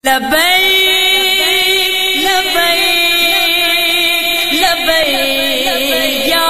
لبیک لبیک لبیک یا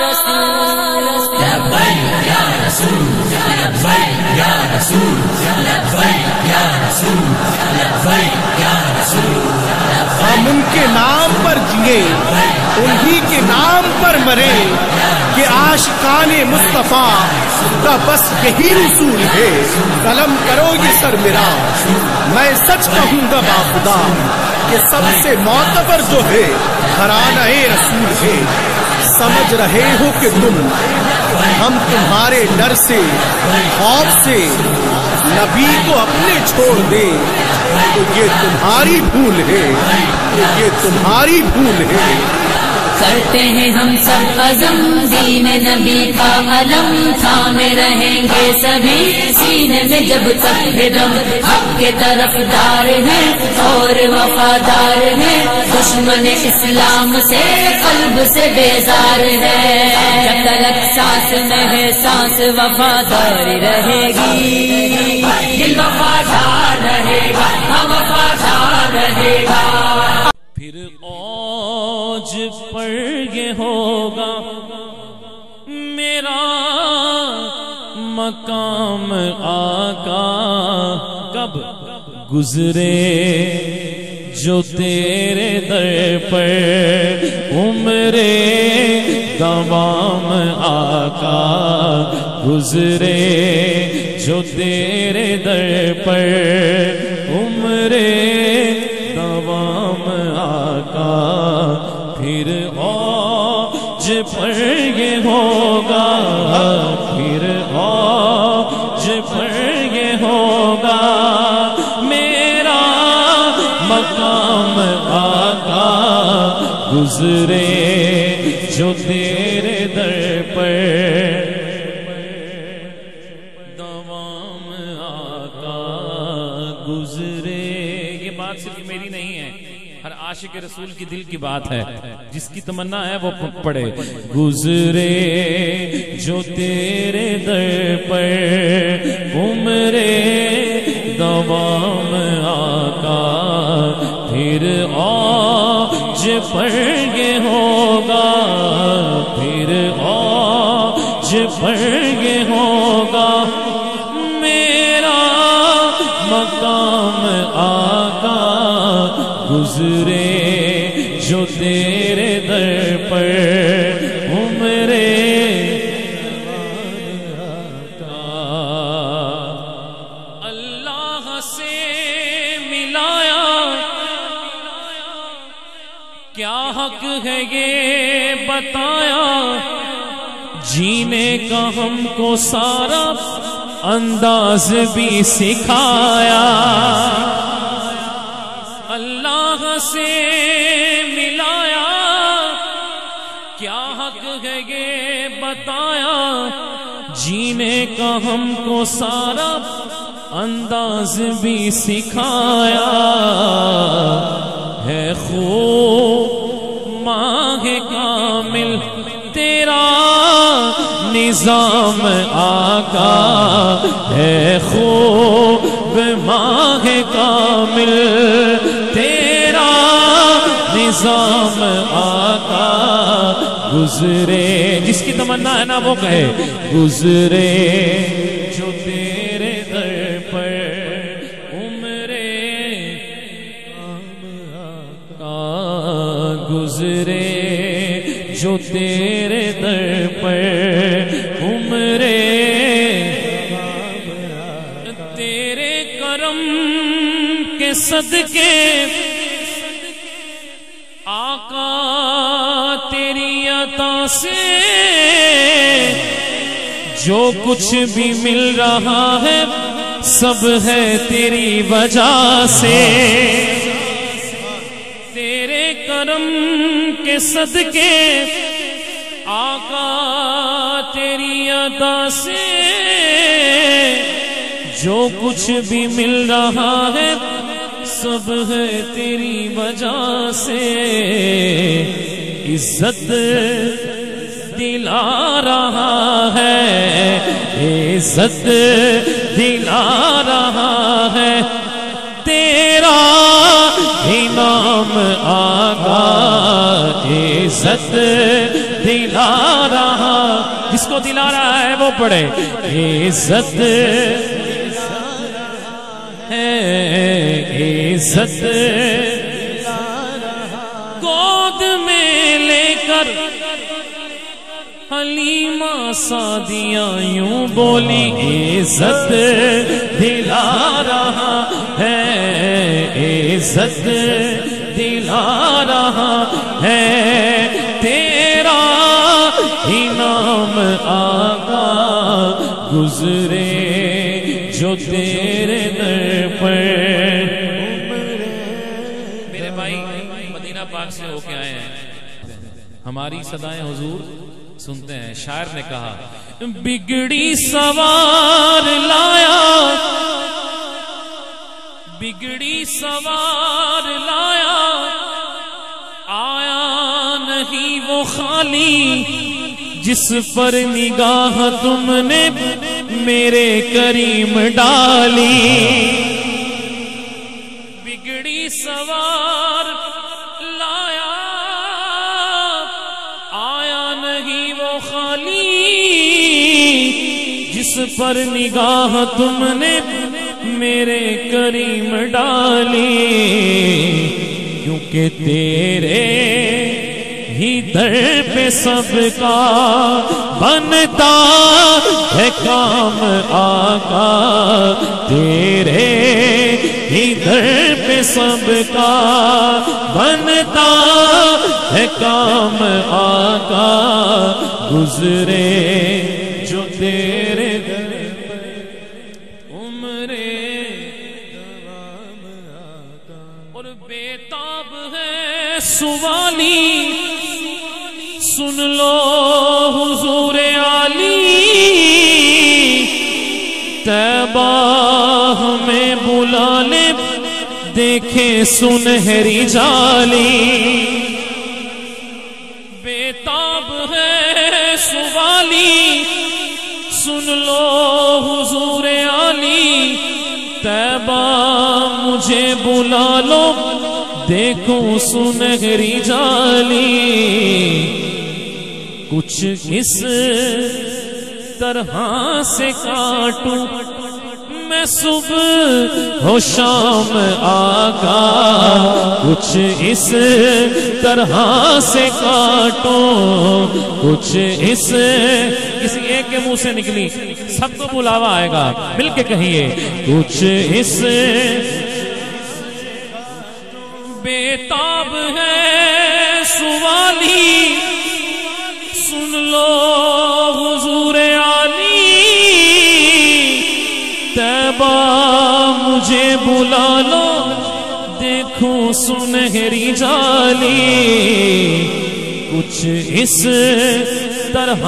رسول لبیک یا رسول لبیک یا رسول لبیک یا رسول لبیک یا رسول ہم ان کے نام پر جیے انہی کے نام پر مرے کہ عاشقان مصطفیٰ کا بس یہی رسول ہے. قلم کرو یہ سر میرا میں سچ کہوں گا باخدا کہ سب سے معتبر جو ہے گھرانہ رسول ہے. سمجھ رہے ہو کہ تم ہم تمہارے ڈر سے خوف سے نبی کو اپنے چھوڑ دیں تو یہ تمہاری بھول ہے، تو یہ تمہاری بھول ہے. کرتے ہیں ہم سب عزم دین نبی کا علم تھامے رہیں گے سبھی سینے میں جب تک ہے دم. حق کے طرفدار ہیں اور وفادار ہیں دشمن اسلام سے قلب سے بیزار ہے. جب تک سانس میں ہے سانس وفادار رہے گی دل وفادار رہے گا ہم وفادار رہے گا. پھر اوج پر یہ ہوگا میرا مقام آقا کب گزرے جو تیرے در پر عمرے دوام آقا گزرے جو تیرے در پر عمرے دوام آقا. پھر اوج پر یہ ہوگا پھر اوج پر یہ ہوگا میرا مقام آقا گزرے جو تیرے در پر دوام آقا گزرے. یہ بات صرف میری نہیں ہے، ہر عاشق رسول کی دل کی بات ہے. جس کی تمنا ہے وہ پڑھے گزرے جو تیرے در پر عمرے دوام آقا. پھر اوج پر یہ ہوگا پھر اوج پر یہ ہوگا میرا مقام آقا گزرے جو تیرے در پر عمرے آقا. اللہ سے ملایا کیا حق ہے یہ بتایا جینے کا ہم کو سارا انداز بھی سکھایا. اللہ سے ملایا کیا حق ہے یہ بتایا جینے کا ہم کو سارا انداز بھی سکھایا. ہے خوب ماہ کامل تیرا نظام آقا ہے خوب ماہ کامل تیرا نظام آقا گزرے. جس کی تمنا ہے نا وہ کہے گزرے جو تیرے در پر عمرے آقا گزرے جو تیرے در پر عمرے. تیرے کرم کے صدقے آقا تیری عطا سے جو کچھ بھی مل رہا ہے سب ہے تیری وجہ سے. تیرے کرم کے صدقے آقا تیری عطا سے جو کچھ بھی مل رہا ہے سب ہے تیری وجہ سے. عزت دلا رہا ہے عزت دلا رہا ہے آقا عزت دلا رہا، جس کو دلا رہا ہے وہ پڑھے، عزت ہے عزت گود میں لے کر حلیمہ سعدیہ یوں بولی، عزت دلا رہا ہے عزت دلا رہا ہے، تیرا ہی نام آقا گزرے جو تیرے در پر۔ میرے بھائی مدینہ پاک سے ہو کے آئے ہیں، ہماری صدائیں حضور سنتے ہیں۔ شاعر نے کہا بگڑی سوار لایا، بگڑی سوار لایا، آیا نہیں وہ خالی جس پر نگاہ تم نے میرے کریم ڈالی، بگڑی سوار لایا، آیا نہیں وہ خالی جس پر نگاہ تم نے میرے کریم ڈالی، کیونکہ تیرے ہی در پہ سب کا بنتا ہے کام آقا، تیرے ہی در پہ سب کا بنتا ہے کام آقا، گزرے جو تیرے در پر عمرے دوام آقا، اور بیتاب ہے سوالی سن لو حضور عالی، طیبہ ہمیں بلا لے دیکھے سنہری جالی، بیتاب ہے سوالی سن لو حضور عالی، طیبہ مجھے بلا لو دیکھو سنہری جالی، کچھ اس طرح سے کاٹوں میں صبح و شام آقا، کچھ اس طرح سے کاٹوں، کچھ اس کسی ایک کے منہ سے نکلی سب کو بلاوا آئے گا، مل کے کہیے کچھ اس بیتاب ہے سوالی سن لو حضور عالی، طیبہ مجھے بلا لو دیکھو سنہری جالی، کچھ اس طرح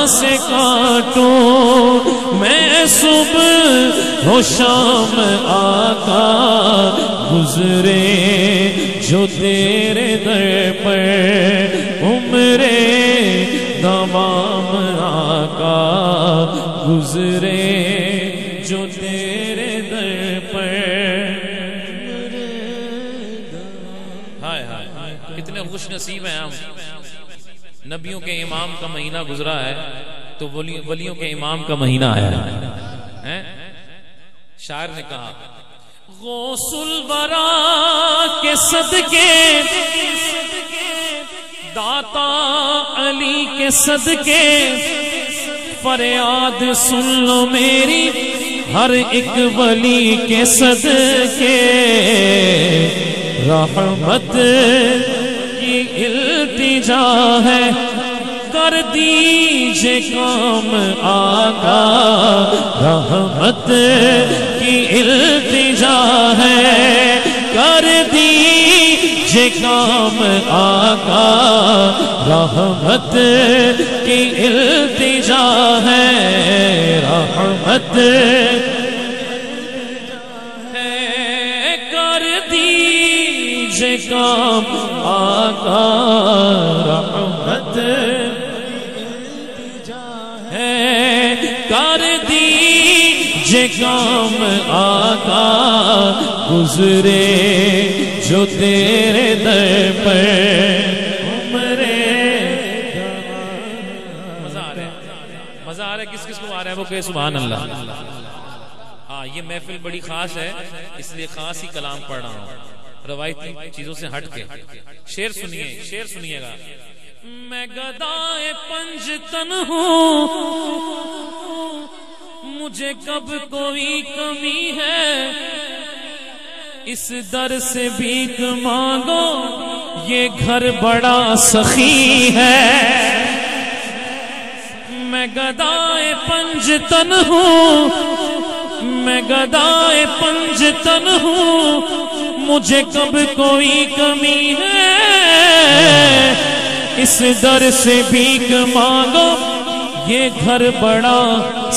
سے کاٹوں میں صبح و شام آقا، گزرے جو تیرے در پر عمرے دوام آقا، گزرے جو تیرے در پر۔ ہائے ہائے کتنے خوش نصیب ہیں ہم، نبیوں کے امام کا مہینہ گزرا ہے تو ولیوں کے امام کا مہینہ آیا ہے۔ شاعر نے کہا غوث الورا کے صدقے، داتا علی کے صدقے، فریاد سن لو میری ہر ایک ولی کے صدقے، رحمت کی التجا ہے کر دیجئے کام آقا، رحمت کی التجا ہے کر دیجئے کام آقا، رحمت کی التجا ہے، رحمت ہے کر دیجئے کام آقا، رحمت ہے کر دیجئے کام آقا، گزرے جو تیرے در پر عمرے. مزہ آ رہا ہے، مزہ آ رہا ہے. کس کس کو آ رہا ہے وہ کہ سبحان اللہ. ہاں یہ محفل بڑی خاص ہے، اس لیے خاص ہی کلام پڑھ رہا ہوں روایتی چیزوں سے ہٹ کے. شعر سنیے، شعر سنیے گا. میں گدائے پنجتن ہوں، مجھے کب کوئی کمی ہے، اس در سے بھیک مانگو یہ گھر بڑا سخی ہے. میں گدائے پنجتن ہوں، میں گدائے پنجتن ہوں، مجھے کب کوئی کمی ہے، اس در سے بھیک مانگو یہ گھر بڑا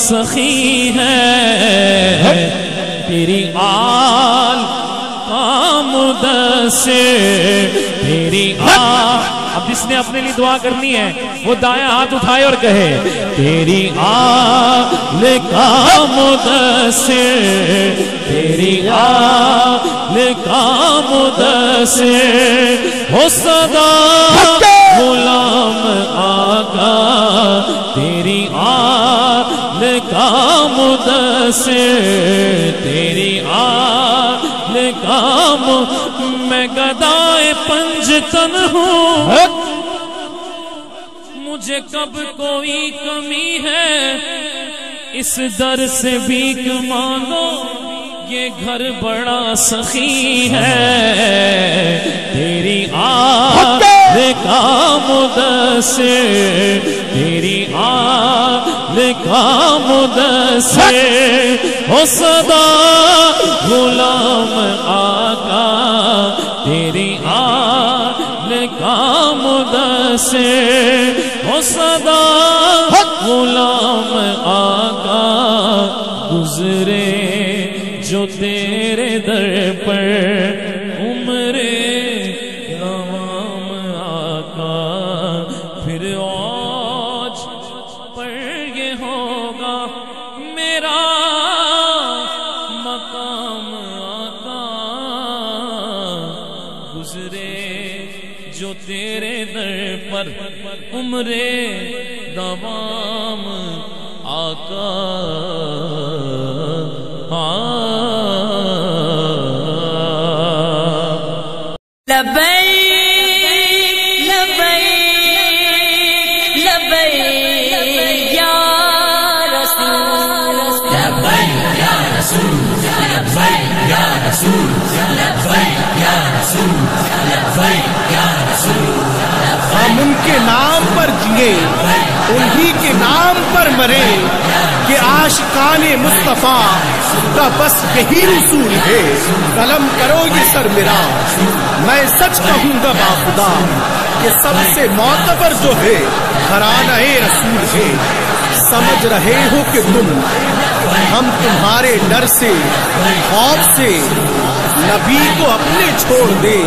سخی ہے. تیری آل مدثر، تیری آل. اب جس نے اپنے لیے دعا کرنی ہے وہ دائیں ہاتھ اٹھائے اور کہے تیری آل کا مدثر، تیری آل کا مدثر ہو صدا غلام آقا، تیری آل کا مدثر، تیری آل کا. میں گدائے پنجتن ہوں، مجھے کب کوئی کمی ہے، اس در سے بھیک مانگو یہ گھر بڑا سخی ہے. تیری آل کا مدثر، تیری آل کا مدثر ہو صدا غلام آقا، تیری آل کا مدثر ہو صدا غلام آقا. گزرے جو تیرے در پر عمرے تمام آقا، پھر اوج پر یہ ہوگا میرا مقام آقا. گزرے جو تیرے در پر عمرے تمام آقا. لبیک لبیک لبیک یا رسول، لبیک یا رسول، لبیک یا رسول، لبیک یا رسول، لبیک یا رسول. ہم ان کے نام پر جیے، انہی کے نام پر مرے کہ عاشقان مصطفیٰ کا بس یہی رسول ہے. قلم کرو یہ سر میرا، میں سچ کہوں گا باخدا کہ سب سے معتبر جو ہے گھرانہ رسول ہے. سمجھ رہے ہو کہ تم ہم تمہارے ڈر سے خوف سے نبی کو اپنے چھوڑ دے،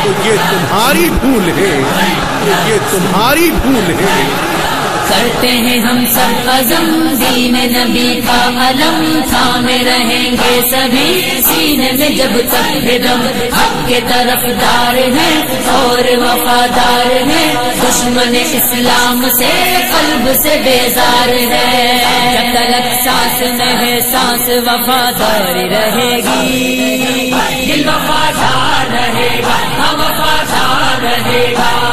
تو یہ تمہاری بھول ہے، تو یہ تمہاری بھول ہے. کرتے ہیں ہم سب عزم، دین نبی کا علم تھامے رہیں گے سبھی سینے میں جب تک ہے دم. حق کے طرفدار ہیں اور وفادار ہیں، دشمن اسلام سے قلب سے بیزار ہے. جب تلک سانس میں ہے سانس وفادار رہے گی، دل وفادار رہے گا، ہم وفادار رہے گا.